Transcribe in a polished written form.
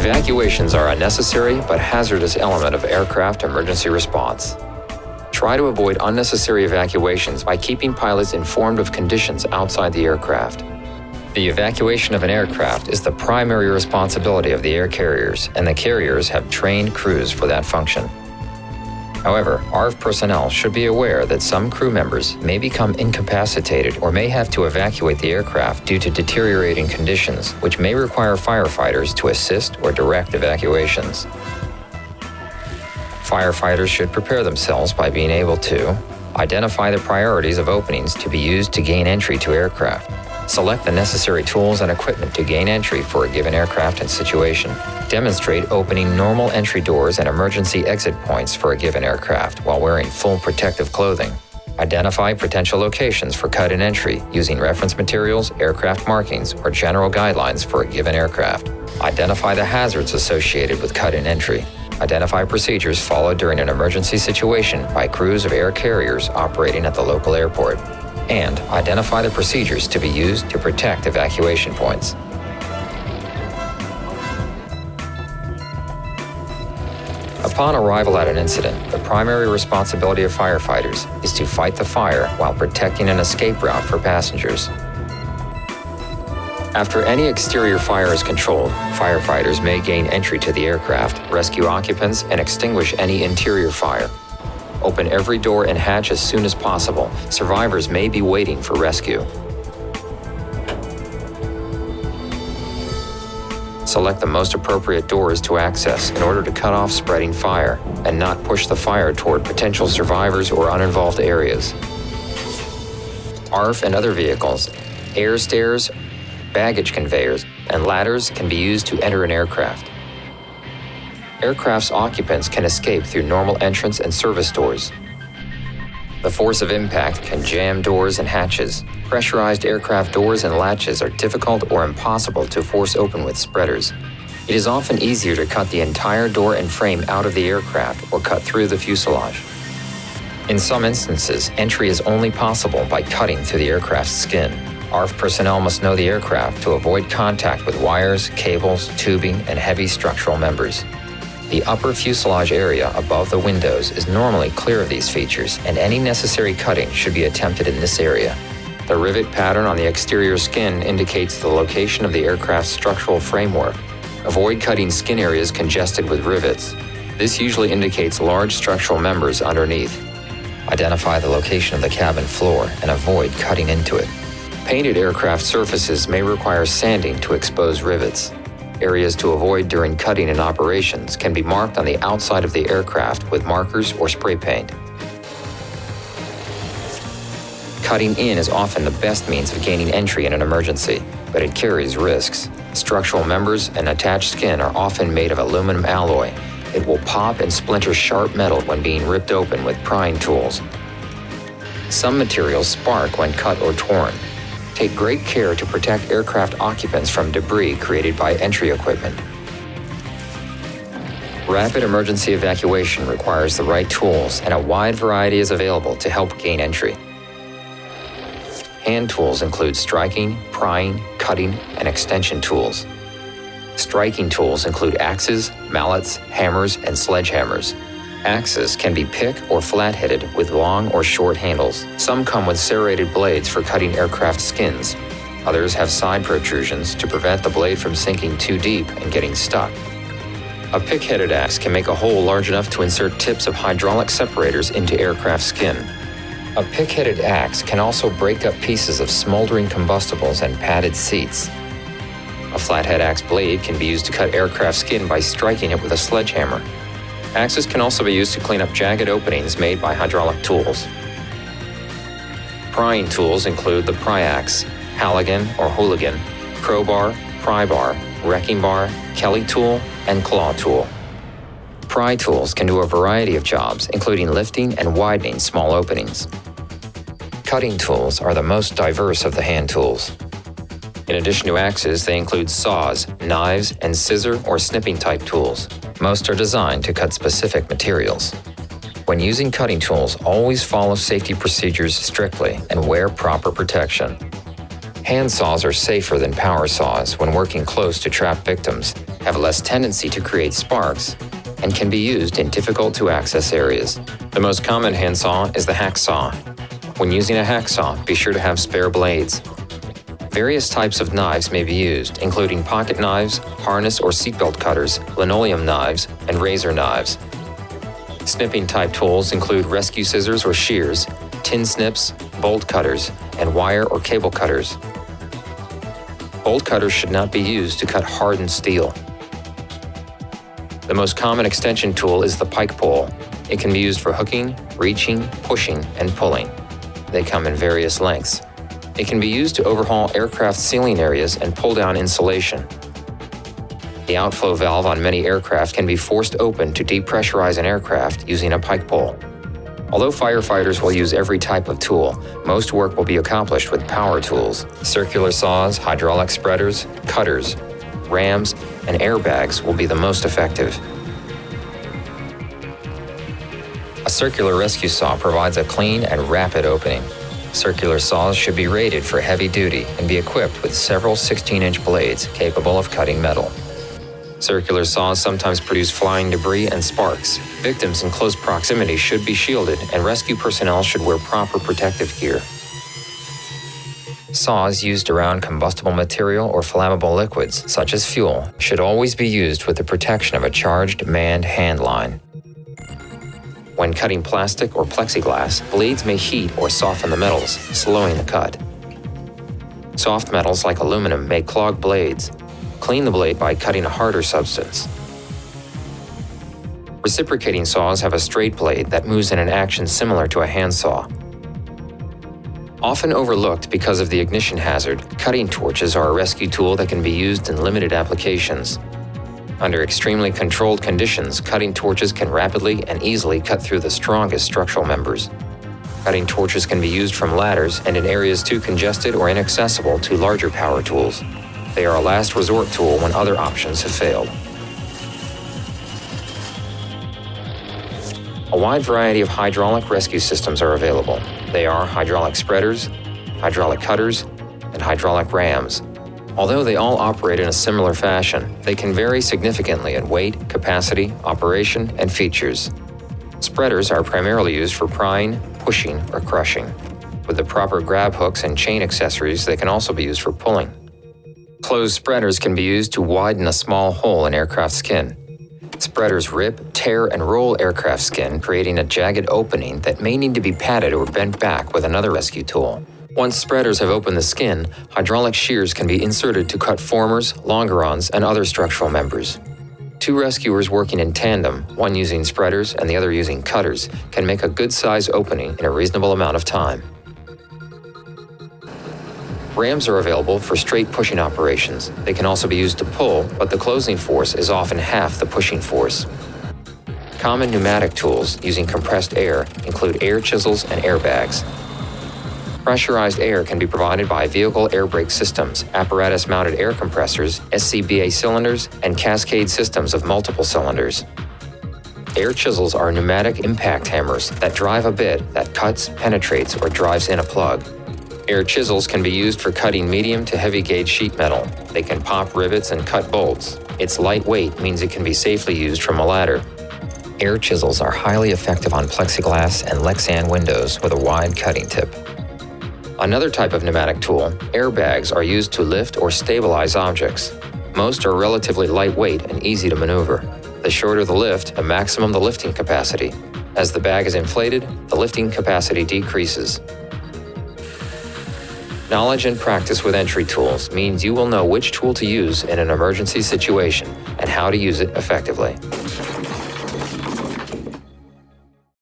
Evacuations are a necessary but hazardous element of aircraft emergency response. Try to avoid unnecessary evacuations by keeping pilots informed of conditions outside the aircraft. The evacuation of an aircraft is the primary responsibility of the air carriers, and the carriers have trained crews for that function. However, ARFF personnel should be aware that some crew members may become incapacitated or may have to evacuate the aircraft due to deteriorating conditions, which may require firefighters to assist or direct evacuations. Firefighters should prepare themselves by being able to identify the priorities of openings to be used to gain entry to aircraft, select the necessary tools and equipment to gain entry for a given aircraft and situation, demonstrate opening normal entry doors and emergency exit points for a given aircraft while wearing full protective clothing, identify potential locations for cut-in entry using reference materials, aircraft markings, or general guidelines for a given aircraft, identify the hazards associated with cut-in entry, identify procedures followed during an emergency situation by crews of air carriers operating at the local airport, and identify the procedures to be used to protect evacuation points. Upon arrival at an incident, the primary responsibility of firefighters is to fight the fire while protecting an escape route for passengers. After any exterior fire is controlled, firefighters may gain entry to the aircraft, rescue occupants, and extinguish any interior fire. Open every door and hatch as soon as possible. Survivors may be waiting for rescue. Select the most appropriate doors to access in order to cut off spreading fire and not push the fire toward potential survivors or uninvolved areas. ARFF and other vehicles, air stairs, baggage conveyors, and ladders can be used to enter an aircraft. Aircraft's occupants can escape through normal entrance and service doors. The force of impact can jam doors and hatches. Pressurized aircraft doors and latches are difficult or impossible to force open with spreaders. It is often easier to cut the entire door and frame out of the aircraft or cut through the fuselage. In some instances, entry is only possible by cutting through the aircraft's skin. ARFF personnel must know the aircraft to avoid contact with wires, cables, tubing, and heavy structural members. The upper fuselage area above the windows is normally clear of these features, and any necessary cutting should be attempted in this area. The rivet pattern on the exterior skin indicates the location of the aircraft's structural framework. Avoid cutting skin areas congested with rivets. This usually indicates large structural members underneath. Identify the location of the cabin floor and avoid cutting into it. Painted aircraft surfaces may require sanding to expose rivets. Areas to avoid during cutting and operations can be marked on the outside of the aircraft with markers or spray paint. Cutting in is often the best means of gaining entry in an emergency, but it carries risks. Structural members and attached skin are often made of aluminum alloy. It will pop and splinter sharp metal when being ripped open with prying tools. Some materials spark when cut or torn. Take great care to protect aircraft occupants from debris created by entry equipment. Rapid emergency evacuation requires the right tools, and a wide variety is available to help gain entry. Hand tools include striking, prying, cutting, and extension tools. Striking tools include axes, mallets, hammers, and sledgehammers. Axes can be pick or flat-headed with long or short handles. Some come with serrated blades for cutting aircraft skins. Others have side protrusions to prevent the blade from sinking too deep and getting stuck. A pick-headed axe can make a hole large enough to insert tips of hydraulic separators into aircraft skin. A pick-headed axe can also break up pieces of smoldering combustibles and padded seats. A flathead axe blade can be used to cut aircraft skin by striking it with a sledgehammer. Axes can also be used to clean up jagged openings made by hydraulic tools. Prying tools include the pry axe, Halligan or hooligan, crowbar, pry bar, wrecking bar, Kelly tool, and claw tool. Pry tools can do a variety of jobs, including lifting and widening small openings. Cutting tools are the most diverse of the hand tools. In addition to axes, they include saws, knives, and scissor or snipping type tools. Most are designed to cut specific materials. When using cutting tools, always follow safety procedures strictly and wear proper protection. Hand saws are safer than power saws when working close to trapped victims, have less tendency to create sparks, and can be used in difficult-to-access areas. The most common handsaw is the hacksaw. When using a hacksaw, be sure to have spare blades. Various types of knives may be used, including pocket knives, harness or seatbelt cutters, linoleum knives, and razor knives. Snipping-type tools include rescue scissors or shears, tin snips, bolt cutters, and wire or cable cutters. Bolt cutters should not be used to cut hardened steel. The most common extension tool is the pike pole. It can be used for hooking, reaching, pushing, and pulling. They come in various lengths. It can be used to overhaul aircraft ceiling areas and pull down insulation. The outflow valve on many aircraft can be forced open to depressurize an aircraft using a pike pole. Although firefighters will use every type of tool, most work will be accomplished with power tools. Circular saws, hydraulic spreaders, cutters, rams, and airbags will be the most effective. A circular rescue saw provides a clean and rapid opening. Circular saws should be rated for heavy duty and be equipped with several 16-inch blades capable of cutting metal. Circular saws sometimes produce flying debris and sparks. Victims in close proximity should be shielded, and rescue personnel should wear proper protective gear. Saws used around combustible material or flammable liquids, such as fuel, should always be used with the protection of a charged manned hand line. When cutting plastic or plexiglass, blades may heat or soften the metals, slowing the cut. Soft metals like aluminum may clog blades. Clean the blade by cutting a harder substance. Reciprocating saws have a straight blade that moves in an action similar to a handsaw. Often overlooked because of the ignition hazard, cutting torches are a rescue tool that can be used in limited applications. Under extremely controlled conditions, cutting torches can rapidly and easily cut through the strongest structural members. Cutting torches can be used from ladders and in areas too congested or inaccessible to larger power tools. They are a last resort tool when other options have failed. A wide variety of hydraulic rescue systems are available. They are hydraulic spreaders, hydraulic cutters, and hydraulic rams. Although they all operate in a similar fashion, they can vary significantly in weight, capacity, operation, and features. Spreaders are primarily used for prying, pushing, or crushing. With the proper grab hooks and chain accessories, they can also be used for pulling. Closed spreaders can be used to widen a small hole in aircraft skin. Spreaders rip, tear, and roll aircraft skin, creating a jagged opening that may need to be padded or bent back with another rescue tool. Once spreaders have opened the skin, hydraulic shears can be inserted to cut formers, longerons, and other structural members. Two rescuers working in tandem, one using spreaders and the other using cutters, can make a good-size opening in a reasonable amount of time. Rams are available for straight pushing operations. They can also be used to pull, but the closing force is often half the pushing force. Common pneumatic tools using compressed air include air chisels and airbags. Pressurized air can be provided by vehicle air brake systems, apparatus-mounted air compressors, SCBA cylinders, and cascade systems of multiple cylinders. Air chisels are pneumatic impact hammers that drive a bit that cuts, penetrates, or drives in a plug. Air chisels can be used for cutting medium to heavy gauge sheet metal. They can pop rivets and cut bolts. Its lightweight means it can be safely used from a ladder. Air chisels are highly effective on plexiglass and Lexan windows with a wide cutting tip. Another type of pneumatic tool, airbags, are used to lift or stabilize objects. Most are relatively lightweight and easy to maneuver. The shorter the lift, the maximum the lifting capacity. As the bag is inflated, the lifting capacity decreases. Knowledge and practice with entry tools means you will know which tool to use in an emergency situation and how to use it effectively.